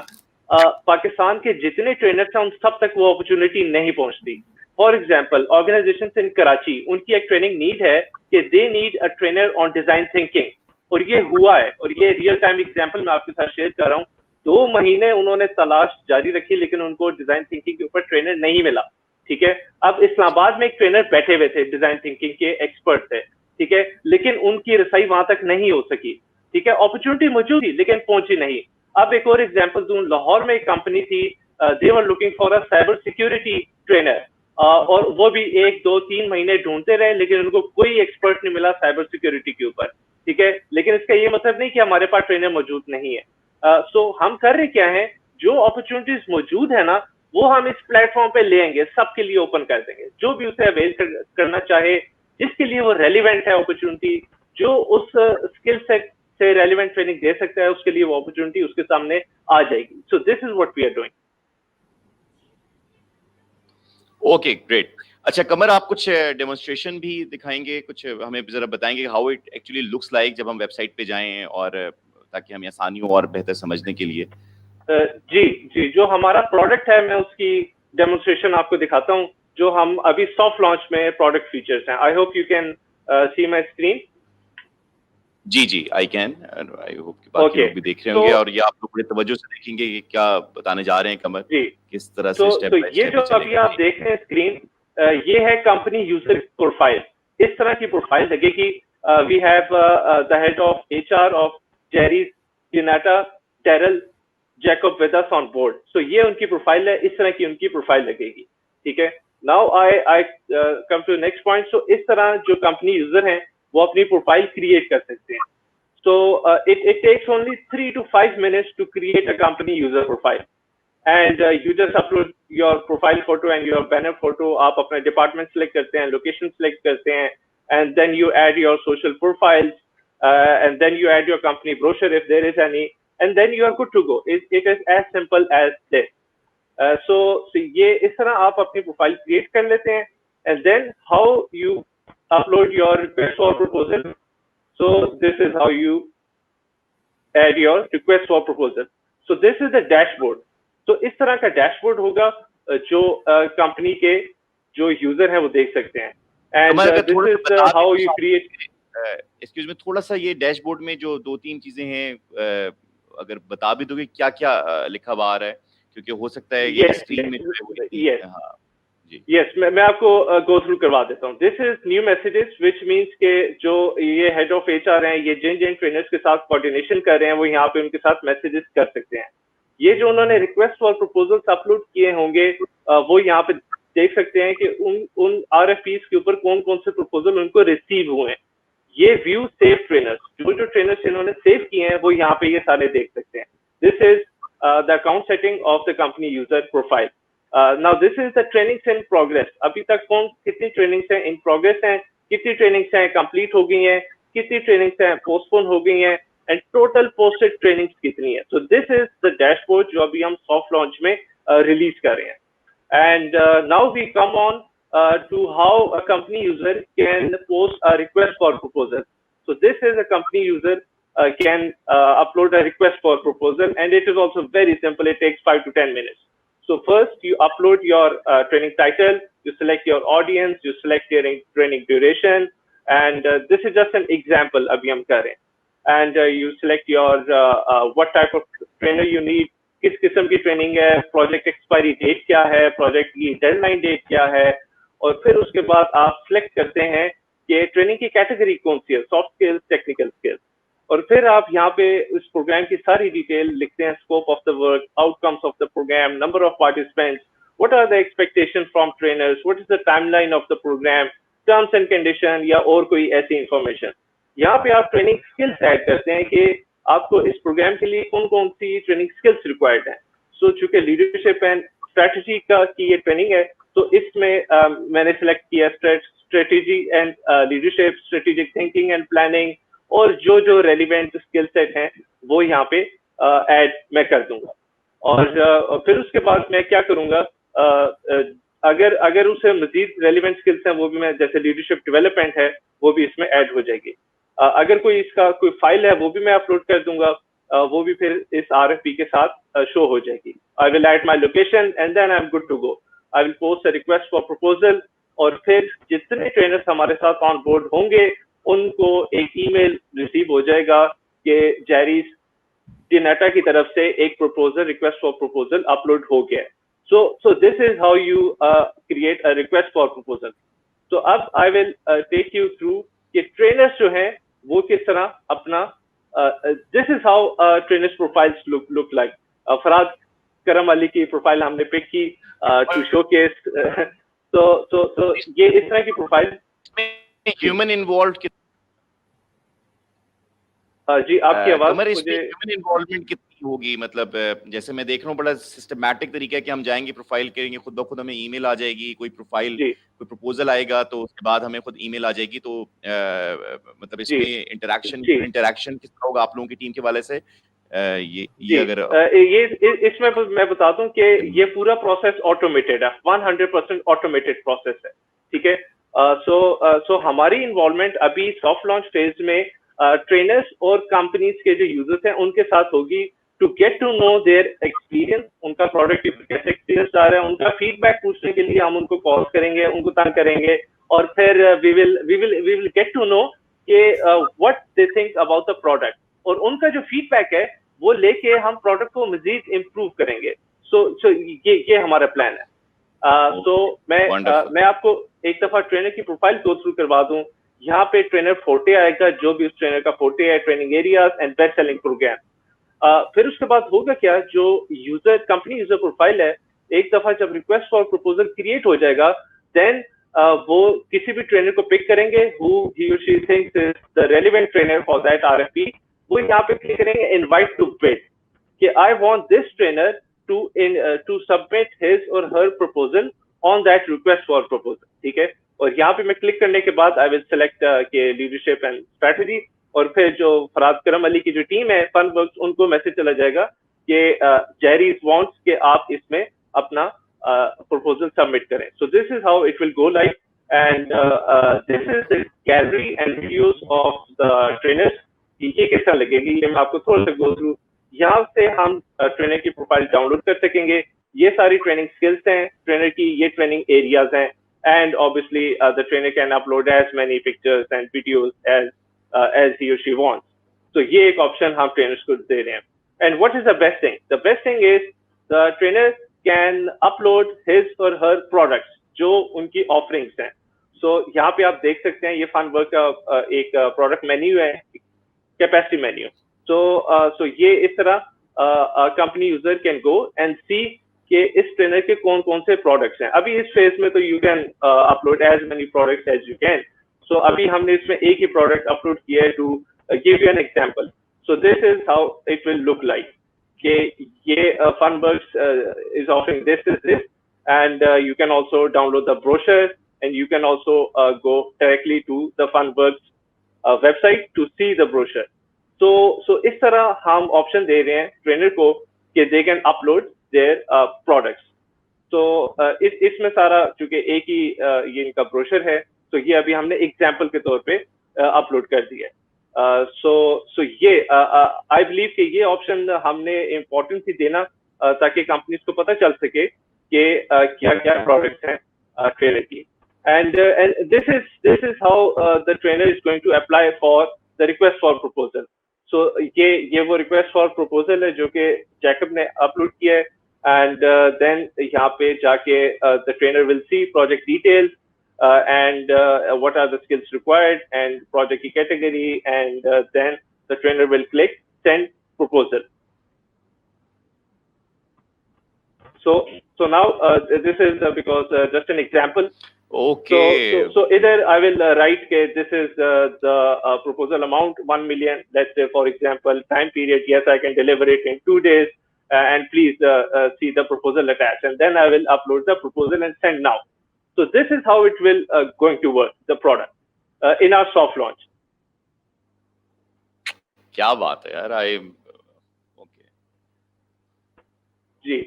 पाकिस्तान के जितने ट्रेनर्स हैं उन सब तक वो अपॉर्चुनिटी नहीं पहुंचती। फॉर एग्जांपल ऑर्गेनाइजेशंस इन कराची, उनकी एक ट्रेनिंग नीड है कि they need a trainer on design thinking, और ये हुआ है, और ये रियल टाइम एग्जांपल मैं आपके साथ शेयर कर रहा हूँ। 2 महीने उन्होंने तलाश जारी रखी लेकिन उनको डिजाइन थिंकिंग के ऊपर ट्रेनर नहीं मिला। ठीक है, अब इस्लामाबाद में एक ट्रेनर बैठे हुए थे, डिजाइन थिंकिंग के एक्सपर्ट थे, ठीक है, लेकिन उनकी रसाई वहां तक नहीं हो सकी। ठीक है, अपॉर्चुनिटी मौजूद थी लेकिन पहुंची नहीं। अब एक और एग्जांपल दूं, लाहौर में एक कंपनी थी, they were looking for a cyber security trainer, और वो भी 1, 2, 3 महीने ढूंढते रहे लेकिन उनको कोई एक्सपर्ट नहीं मिला साइबर सिक्योरिटी के ऊपर। ठीक है, लेकिन इसका ये मतलब नहीं कि हमारे पास ट्रेनर मौजूद नहीं है। सो हम कर रहे क्या है, जो अपॉर्चुनिटीज मौजूद है ना वो हम इस प्लेटफॉर्म पे ले आएंगे, सबके लिए ओपन कर देंगे, जो भी उसे अवेल करना चाहे, जिसके लिए वो रेलिवेंट है अपॉर्चुनिटी, जो उस स्किल सेट से रेलिवेंट ट्रेनिंग दे सकता है, उसके लिए वो अपॉर्चुनिटी उसके सामने आ जाएगी। So this is what we are doing. Okay, great. अच्छा कमर, आप कुछ डेमोन्स्ट्रेशन भी दिखाएंगे, कुछ हमें जरा बताएंगे how it actually looks like जब हम वेबसाइट पे जाएं, और ताकि हमें आसानी हो और बेहतर समझने के लिए। जी जी, जो हमारा प्रोडक्ट है मैं उसकी डेमोन्स्ट्रेशन आपको दिखाता हूं, जो हम अभी सॉफ्ट लॉन्च में प्रोडक्ट फीचर्स हैं। I hope you can see my screen. जी जी, आई कैन, आई होप कि बाकी लोग भी देख रहे होंगे, और ये आप लोग बड़े तवज्जो से देखेंगे कि क्या बताने जा रहे हैं कमर, जी किस तरह से स्टेप बाय ये जो अभी आप देख रहे हैं स्क्रीन, ये है कंपनी यूजर प्रोफाइल। इस तरह की प्रोफाइल लगेगी। We have the head of HR of जेरीज यूनाटा टेरल Jacob with us on board. So ये उनकी प्रोफाइल है, इस तरह की उनकी प्रोफाइल लगेगी। ठीक है, now I come to next point. So इस तरह जो कंपनी यूजर हैं वो अपनी प्रोफाइल क्रिएट कर सकते हैं। सो it takes only 3 to 5 minutes to create a company user profile, and you just upload your profile photo and your banner photo. आप अपना डिपार्टमेंट सेलेक्ट करते हैं, लोकेशन सेलेक्ट करते हैं, and then you add your social profiles, and then you add your company brochure if there is any, and then you are good to go. It is as simple as this. So ये इस तरह आप अपनी profile create कर लेते हैं, and then how you upload your request for proposal. So this is how you add your request for proposal. So this is the dashboard. तो इस तरह का डैशबोर्ड होगा जो कंपनी के जो यूजर हैं वो देख सकते हैं। And this is how you create. Excuse me, थोड़ा सा ये डैशबोर्ड में जो 2-3 चीजें हैं अगर बता भी दोगे क्या क्या लिखा हुआ आ रहा है, क्योंकि हो सकता है ये स्क्रीन में यस मैं आपको गो थ्रू करवा देता हूँ। This is new messages, which means के जो ये हेड ऑफ एचआर हैं, ये जिन जिन ट्रेनर्स के साथ कोऑर्डिनेशन कर रहे हैं वो यहाँ पे उनके साथ मैसेजेस कर सकते हैं। ये जो उन्होंने रिक्वेस्ट फॉर प्रपोजल्स अपलोड किए होंगे वो यहाँ पे देख सकते हैं कि उन आरएफपीज के ऊपर कौन कौन से प्रपोजल उनको रिसीव हुए हैं। ये व्यू सेव ट्रेनर्स, जो ट्रेनर्स इन्होंने सेव किए हैं वो यहाँ पे ये सारे देख सकते हैं। This is the account setting of the company user profile. Now this is the trainings in progress. अभी तक कितनी ट्रेनिंग्स हैं इन प्रोग्रेस हैं, कितनी ट्रेनिंग्स हैं कंप्लीट हो गई हैं, कितनी ट्रेनिंग्स हैं पोस्टपोन हो गई हैं, एंड टोटल पोस्टेड ट्रेनिंग्स कितनी है। सो दिस इज द डैशबोर्ड जो अभी हम सॉफ्ट लॉन्च में रिलीज कर रहे हैं। And now we come on to how a company user can post a request for proposal. So this is a company user can upload a request for proposal, and it is also very simple. It takes 5 to 10 minutes. So first you upload your training title, you select your audience, you select your training duration, and this is just an example abhi hum kar rahe hain. And you select your what type of trainer you need, किस किस्म की training है, project expiry date क्या है, project की deadline date क्या है, और फिर उसके बाद आप सिलेक्ट करते हैं कि ट्रेनिंग की कैटेगरी कौन सी है, सॉफ्ट स्किल्स, टेक्निकल स्किल्स, और फिर आप यहाँ पे इस प्रोग्राम की सारी डिटेल लिखते हैं, scope of the work, outcomes of the programme, number of participants, what are the expectation from trainers, what is the timeline of the programme, terms and condition या और कोई ऐसी इंफॉर्मेशन। यहाँ पे आप ट्रेनिंग स्किल्स ऐड करते हैं कि आपको इस प्रोग्राम के लिए कौन कौन सी ट्रेनिंग स्किल्स रिक्वायर्ड है। सो चूंकि लीडरशिप एंड स्ट्रेटजी का की ये ट्रेनिंग है, तो इसमें मैंने सेलेक्ट किया strategy and leadership, strategic thinking and planning, और जो रेलिवेंट स्किल सेट हैं वो यहाँ पे ऐड मैं कर दूंगा। और फिर उसके बाद मैं क्या करूंगा, अगर उसे मजीद रेलिवेंट स्किल्स हैं वो भी मैं, जैसे लीडरशिप डेवलपमेंट है, वो भी इसमें ऐड हो जाएगी। अगर कोई इसका कोई फाइल है वो भी मैं अपलोड कर दूंगा, वो भी फिर इस RFP के साथ शो हो जाएगी. I will add my location and then I'm good to go. I will post a request for proposal और फिर जितने ट्रेनर्स हमारे साथ ऑन बोर्ड होंगे उनको एक ईमेल रिसीव हो जाएगा कि जेरीज टिनेटा की तरफ से एक proposal request for proposal upload हो गया है. So this is how you create a request for proposal. So अब I will take you through कि ट्रेनर्स जो हैं वो किस तरह अपना this is how trainers profiles look like. फराद करम अली की प्रोफाइल हमने पिक की to showcase. So ये इस तरह की प्रोफाइल ह्यूमन इन्वॉल्व जी आपकी आवाज मुझे ह्यूमन इन्वॉल्वमेंट कितनी होगी, मतलब जैसे मैं देख रहा हूँ बड़ा सिस्टमैटिक तरीका है कि हम जाएंगे प्रोफाइल करेंगे, खुद ब खुद हमें ईमेल आ जाएगी, कोई प्रोफाइल कोई प्रपोजल आएगा तो उसके बाद हमें खुद ईमेल आ जाएगी. तो मतलब इसमें इंटरेक्शन किस तरह होगा आप लोगों की टीम के वाले से? ये अगर ये इसमें मैं बताता हूँ कि ये पूरा प्रोसेस ऑटोमेटेड है, 100% ऑटोमेटेड प्रोसेस है. ठीक है. सो हमारी इन्वॉल्वमेंट अभी सॉफ्ट लॉन्च फेज में ट्रेनर्स और कंपनीज के जो यूजर्स हैं उनके साथ होगी to get to know their experience, उनका प्रोडक्ट कैसे एक्सपीरियंस आ रहा है, उनका फीडबैक पूछने के लिए हम उनको कॉल करेंगे, उनको तंग करेंगे और फिर we will get to know कि what they think about the product और उनका जो फीडबैक है वो लेके हम प्रोडक्ट को मजीद इम्प्रूव करेंगे. सो ये हमारा प्लान है. तो मैं आपको एक दफा ट्रेनर की प्रोफाइल गो थ्रू करवा दूं. यहाँ पे ट्रेनर फोर्टे आएगा, जो भी उस ट्रेनर का फोर्टे है, training areas and best selling programme. फिर उसके बाद होगा क्या, जो यूजर कंपनी यूजर प्रोफाइल है, एक दफा जब रिक्वेस्ट फॉर प्रपोजल क्रिएट हो जाएगा देन वो किसी भी ट्रेनर को पिक करेंगे who he or she thinks is the relevant trainer for that RFP. वो यहाँ पे क्लिक करेंगे इनवाइट टू बिड कि I want this trainer to submit his or her proposal on that request for proposal. ठीक है. और यहाँ पे मैं क्लिक करने के बाद आई विल सेलेक्ट के लीडरशिप एंड स्ट्रेटजी और फिर जो फराद करम अली की जो टीम है फनवर्क्स उनको मैसेज चला जाएगा कि जेरीज वांट्स कि आप इसमें अपना प्रपोजल सबमिट करें. सो this is how it will go like and this is the gallery and videos of the trainers. ये कैसा लगेगी ये मैं आपको थोड़ा सा गो थ्रू. यहाँ से हम ट्रेनर की प्रोफाइल डाउनलोड कर सकेंगे. ये सारी ट्रेनिंग स्किल्स हैं ट्रेनर की, ये ट्रेनिंग एरियाज हैं. And obviously, the trainer can upload as many pictures and videos as he or she wants. So, ये एक option हम trainers को दे रहे हैं. And what is the best thing? The best thing is the trainer can upload his or her products जो उनकी offerings हैं. So, यहाँ पे आप देख सकते हैं ये Funwork का एक product menu है, capacity menu. So ये इस तरह company user can go and see कि इस ट्रेनर के कौन कौन से प्रोडक्ट्स हैं. अभी इस फेज में तो you can upload as many products as you can. So अभी हमने इसमें एक ही प्रोडक्ट अपलोड किया है. To give you an example, so this is how it will look like कि ये Funworks is offering this and you can also download the brochure and you can also go directly to the Funworks website to see the brochure. So इस तरह हम option दे रहे हैं trainer को कि they can upload their products. So इसमें सारा चूंकि एक ही ये इनका ब्रोशर है तो ये अभी हमने एग्जांपल के तौर पे अपलोड कर दिया है. सो ये आई बिलीव कि ये ऑप्शन हमने इम्पोर्टेंस ही देना ताकि कंपनीज को पता चल सके कि क्या क्या प्रोडक्ट्स हैं ट्रेनर की. And this is how the trainer is going to apply for the request for proposal. So ये वो रिक्वेस्ट फॉर प्रपोजल है जो कि जैकब ने अपलोड किया है. And then यहाँ पे जाके the trainer will see project details and what are the skills required and project की category and then the trainer will click send proposal. So now this is because just an example. Okay. So either I will write that this is the proposal amount 1 million. Let's say for example time period. Yes, I can deliver it in 2 days. And please see the proposal attached, and then I will upload the proposal and send now. So this is how it will going to work the product in our soft launch. क्या बात है यार. Okay. Ji.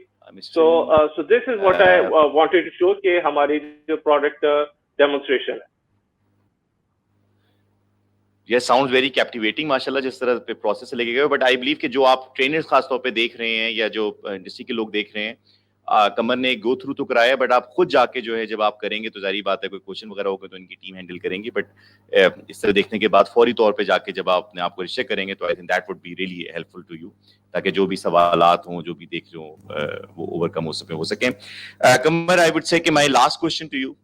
So this is what I wanted to show कि हमारी जो product demonstration है. ये sounds very captivating माशाल्लाह जिस तरह पे प्रोसेस लेके गए, बट आई बिलीव कि जो आप ट्रेनर्स खास तौर पे देख रहे हैं या जो इंडस्ट्री के लोग देख रहे हैं, कमर ने गो थ्रू तो कराया, बट आप खुद जाके जो है जब आप करेंगे तो जारी बात है कोई क्वेश्चन वगैरह होगा तो इनकी टीम हैंडल करेंगी, बट इस तरह देखने के बाद फौरी तौर पे जाके जब आप अपने आप को रजिस्टर करेंगे तो I think that would be really helpful to you, ताकि जो भी सवालात हों, जो भी देख रहे हो वो ओवरकम हो सके। कमर, आई वुड से कि my last question to you,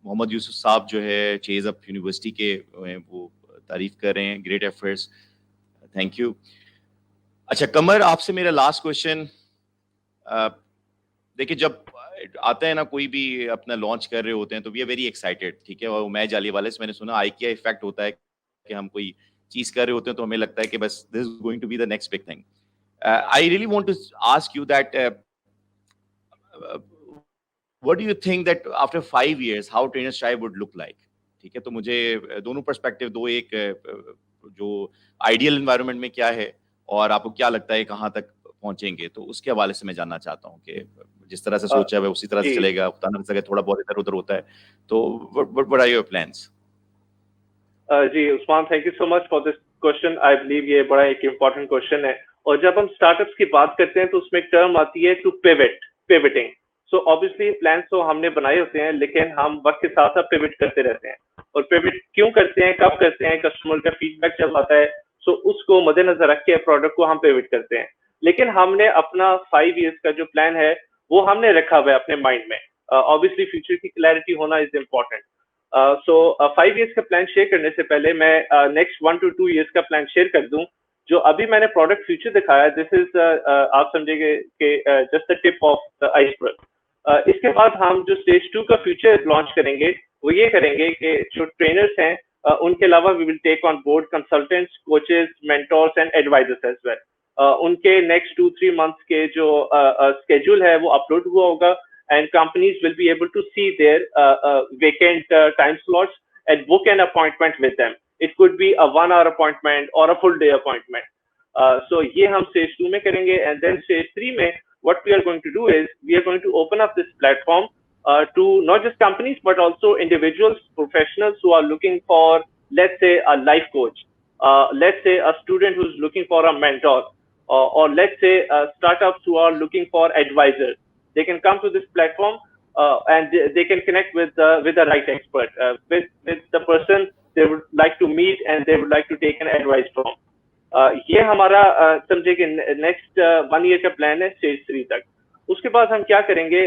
Mohammad Yousuf साहब जो है चेज अप यूनिवर्सिटी के हैं, वो तारीफ कर रहे हैं, ग्रेट एफर्ट्स, थैंक यू। अच्छा कमर, आपसे मेरा लास्ट क्वेश्चन, देखिए जब आता है ना कोई भी अपना लॉन्च कर रहे होते हैं तो वी आर वेरी एक्साइटेड, ठीक है, और मैं जाली वाले से मैंने सुना आइकिया इफेक्ट होता है कि हम कोई चीज कर रहे होते हैं तो हमें लगता है कि बस this is going to be the next big thing. I really want to ask you that what do you think that after 5 years how Trainers Tribe would look like? ठीक है, तो मुझे दोनों पर्सपेक्टिव दो, एक जो आइडियल एनवायरनमेंट में क्या है और आपको क्या लगता है कहाँ तक पहुंचेंगे, तो उसके हवाले से मैं जानना चाहता हूँ कि जिस तरह से सोचा है उसी तरह से चलेगा, खुदा न सके थोड़ा बहुत इधर उधर होता है, तो what are your plans? जी Usman, thank you so much for this question. I believe ये बड़ा एक इम्पोर्टेंट क्वेश्चन है, और जब हम स्टार्टअप्स की बात करते हैं तो उसमें एक टर्म आती है to pivoting. So obviously plans तो हमने बनाए होते हैं, लेकिन हम वक्त के साथ साथ पिवट करते रहते हैं। और पिवट क्यों करते हैं, कब करते हैं, कस्टमर का फीडबैक जब आता है सो उसको मद्देनजर रख के प्रोडक्ट को हम पिवट करते हैं। लेकिन हमने अपना 5 इयर्स का जो प्लान है वो हमने रखा हुआ है अपने माइंड में। ऑब्वियसली फ्यूचर की क्लैरिटी होना इज इम्पोर्टेंट। सो 5 इयर्स का प्लान शेयर करने से पहले मैं नेक्स्ट 1 to 2 इयर्स का प्लान शेयर कर दूं। जो अभी मैंने प्रोडक्ट फ्यूचर दिखाया, दिस इज आप समझेंगे कि just the tip of the iceberg. इसके बाद हम जो स्टेज 2 का फ्यूचर लॉन्च करेंगे वो ये करेंगे कि जो ट्रेनर्स हैं उनके अलावा we will take on board consultants, coaches, mentors and advisers as well. उनके नेक्स्ट 2-3 मंथ्स के जो स्केड्यूल है वो अपलोड हुआ होगा, and companies will be able to see their vacant time slots and book an appointment with them. It could be a 1-hour appointment or a full day appointment. So ये हम stage 2 में करेंगे, and then stage 3 में what we are going to do is we are going to open up this platform to not just companies but also individuals, professionals who are looking for, let's say, a life coach, let's say a student who's looking for a mentor, or let's say startups who are looking for advisors. They can come to this platform and they can connect with the right expert, with the person they would like to meet and they would like to take an advice from. ये हमारा समझे कि next 1 year का plan है stage 3 तक। उसके बाद हम क्या करेंगे,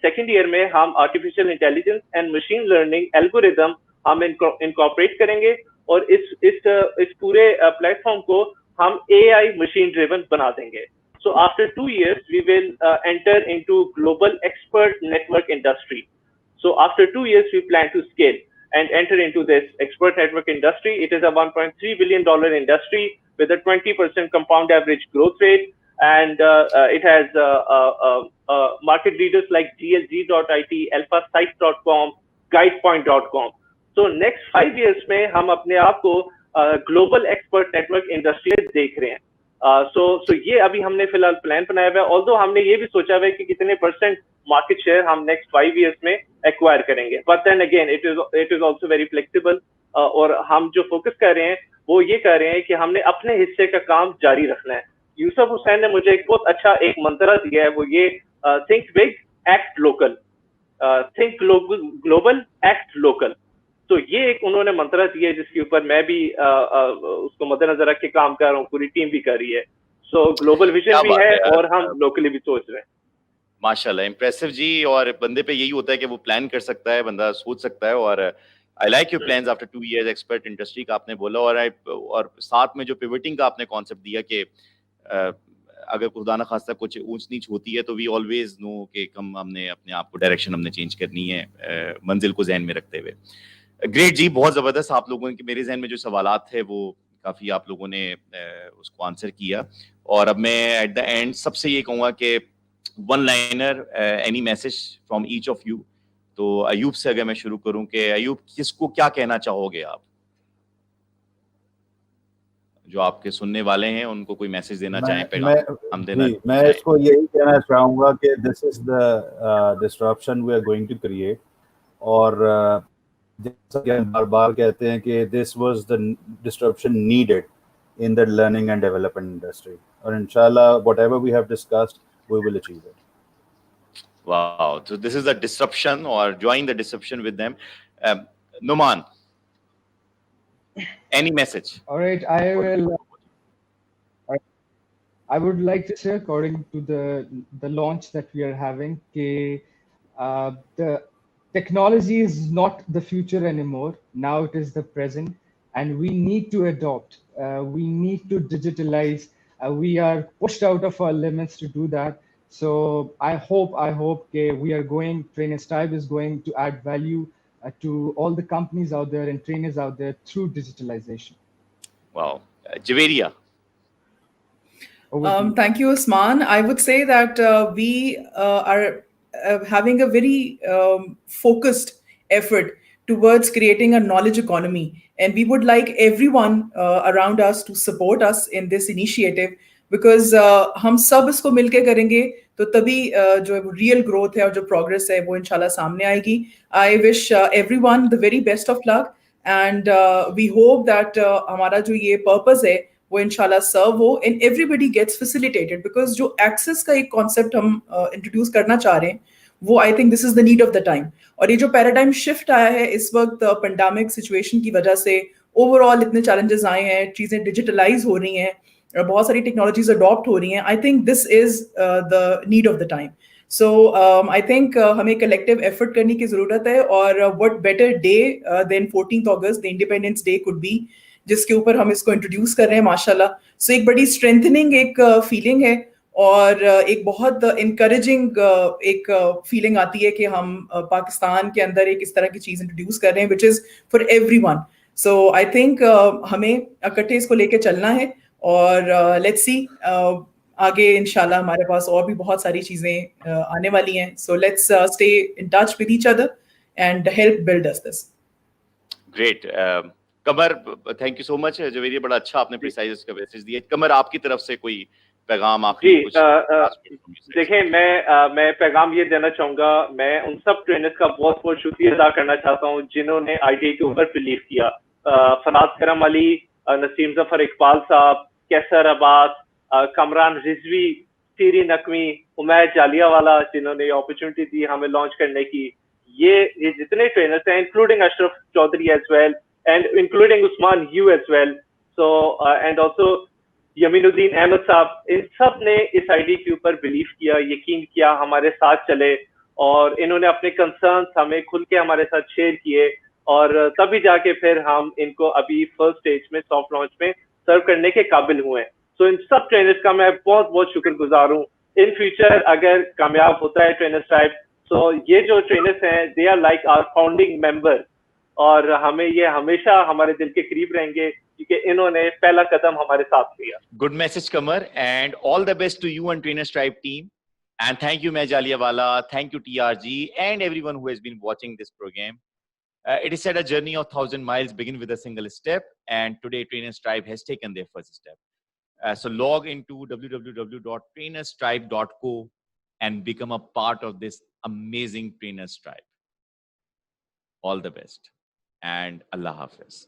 सेकेंड ईयर में हम artificial intelligence and machine learning algorithm हम इनकॉर्पोरेट करेंगे, और इस पूरे प्लेटफॉर्म को हम AI मशीन ड्रिवन बना देंगे। So after 2 years, we will enter into global expert network industry. So after 2 years, we plan to scale and enter into this expert network industry. It is a $1.3 billion industry with a 20% compound average growth rate, and it has market leaders like GLG.IT, AlphaSite.com, GuidePoint.com. So next 5 years में हम अपने आप को global expert network industry में देख रहे हैं। So ये अभी हमने फिलहाल प्लान बनाया हुआ है, ऑल्दो हमने ये भी सोचा हुआ है कि कितने % मार्केट शेयर हम नेक्स्ट 5 इयर्स में एक्वायर करेंगे, but then again it is also very flexible. और हम जो फोकस कर रहे हैं वो ये कर रहे हैं कि हमने अपने हिस्से का काम जारी रखना है। यूसुफ हुसैन ने मुझे एक बहुत अच्छा एक मंत्रा दिया है, वो ये think big act local, think global act local. तो ये एक उन्होंने मंत्रा दिया है जिसके ऊपर मैं भी उसको मद्देनजर रख के काम कर रहा हूँ, पूरी टीम भी कर रही है। सो ग्लोबल विजन भी है और हम लोकली भी सोच रहे हैं। माशाल्लाह, इम्प्रेसिव जी। और बंदे पे यही होता है कि वो प्लान कर सकता है, बंदा सोच सकता है। और I like your plans after 2 years expert industry का आपने बोला, और साथ में जो पिवटिंग का आपने कॉन्सेप्ट दिया कि अगर खुदा न खास्ता कुछ ऊंच नीच होती है तो वी ऑलवेज नो कि हमने अपने आप को डायरेक्शन हमने चेंज करनी है, मंजिल को जहन में रखते हुए। ग्रेट जी, बहुत ज़बरदस्त। आप लोगों के मेरे जहन में जो सवालात थे वो काफ़ी आप लोगों ने उसको आंसर किया। और अब मैं एट द एंड सबसे ये कहूँगा कि one liner, any message from each of you. तो अयूब से अगर मैं शुरू करूँ कि अयूब, किसको क्या कहना चाहोगे आप, जो आपके सुनने वाले हैं उनको कोई मैसेज देना चाहें, पैगाम देना? मैं इसको यही कहना चाहूँगा कि this is the disruption we are going to create, और जैसा कि हम बार-बार कहते हैं कि this was the disruption needed in the learning and development industry. और इंशाल्लाह whatever we have discussed, we will achieve it. Wow. So this is the disruption or join the disruption with them. Numan, any message? All right, I would like to say, according to the launch that we are having, the technology is not the future anymore. Now it is the present, and we need to adopt. We need to digitalize. We are pushed out of our limits to do that. So I hope we are going. Trainers Tribe is going to add value to all the companies out there and trainers out there through digitalization. Wow. Javeria. Thank you, Usman. I would say that we are having a very focused effort towards creating a knowledge economy. And we would like everyone around us to support us in this initiative because हम सब इसको मिलके करेंगे तो तभी जो real growth है और जो progress है वो इंशाल्लाह सामने आएगी. I wish everyone the very best of luck and we hope that हमारा जो ये purpose है वो इंशाल्लाह सर्व हो and everybody gets facilitated because जो एक्सेस का एक कॉन्सेप्ट हम इंट्रोड्यूस करना चाह रहे हैं वो आई think this is the need of the time. और ये जो पैराडाइम शिफ्ट आया है इस वक्त पेंडेमिक सिचुएशन की वजह से ओवरऑल इतने चैलेंजेस आए हैं, चीजें डिजिटलाइज हो रही हैं, बहुत सारी टेक्नोलॉजीज अडॉप्ट हो रही हैं. I think this is the need of the time. So I think हमें कलेक्टिव एफर्ट करने की जरूरत है और what better day than 14th August the independence day could be जिसके ऊपर हम इसको इंट्रोड्यूस कर रहे हैं माशाल्लाह. सो एक बड़ी स्ट्रेंथनिंग एक फीलिंग है और एक बहुत इनकरेजिंग एक फीलिंग आती है कि हम पाकिस्तान के अंदर एक इस तरह की चीज इंट्रोड्यूस कर रहे हैं which is for everyone. So I think हमें इकट्ठे इसको लेके चलना है और लेट्स सी आगे इंशाल्लाह हमारे पास और भी बहुत सारी चीजें आने वाली हैं. So let's stay in touch with each other and help build us this. Great. Qamar, thank you so much. Javeria, बड़ा अच्छा आपने प्रिसाइज का मैसेज दिया. कमर, आपकी तरफ से कोई पैगाम आखिरी कुछ? देखें, मैं पैगाम ये देना चाहूंगा. मैं उन सब ट्रेनर्स का बहुत बहुत शुक्रिया अदा करना चाहता हूँ जिन्होंने आईटी के ऊपर बिलीव किया. फराज करम अली, नसीम जफर इकबाल साहब, कैसर अब्बास, कमरान रिजवी, सीरी नकवी, उमैद जालियावाला, जिन्होंने अपॉर्चुनिटी दी हमें लॉन्च करने की. ये जितने ट्रेनर्स हैं, including Ashraf Chaudhry as well and including Usman, you as well. So and also Yaminuddin Ahmed साहब, इन सब ने इस आईडी के ऊपर बिलीव किया, यकीन किया, हमारे साथ चले और इन्होंने अपने कंसर्न्स हमें खुल के हमारे साथ शेयर किए और तभी जाके फिर हम इनको अभी फर्स्ट स्टेज में सॉफ्ट लॉन्च में सर्व करने के काबिल हुए. सो इन सब ट्रेनर्स का मैं बहुत बहुत शुक्रगुजार हूँ. इन फ्यूचर अगर कामयाब होता है ट्रेनर्स ट्राइब, तो ये जो ट्रेनर्स हैं they are like our founding member और हमें ये हमेशा हमारे दिल के करीब रहेंगे क्योंकि इन्होंने पहला कदम हमारे साथ लिया. Good message Qamar and all the best to you and Trainers Tribe team and thank you Umaid Jaliawala, thank you TRG and everyone who has been watching this program. It is said a journey of 1,000 miles begin with a single step, and today Trainers Tribe has taken their first step. So log into www.trainerstribe.co and become a part of this amazing Trainers Tribe. All the best and Allah Hafiz.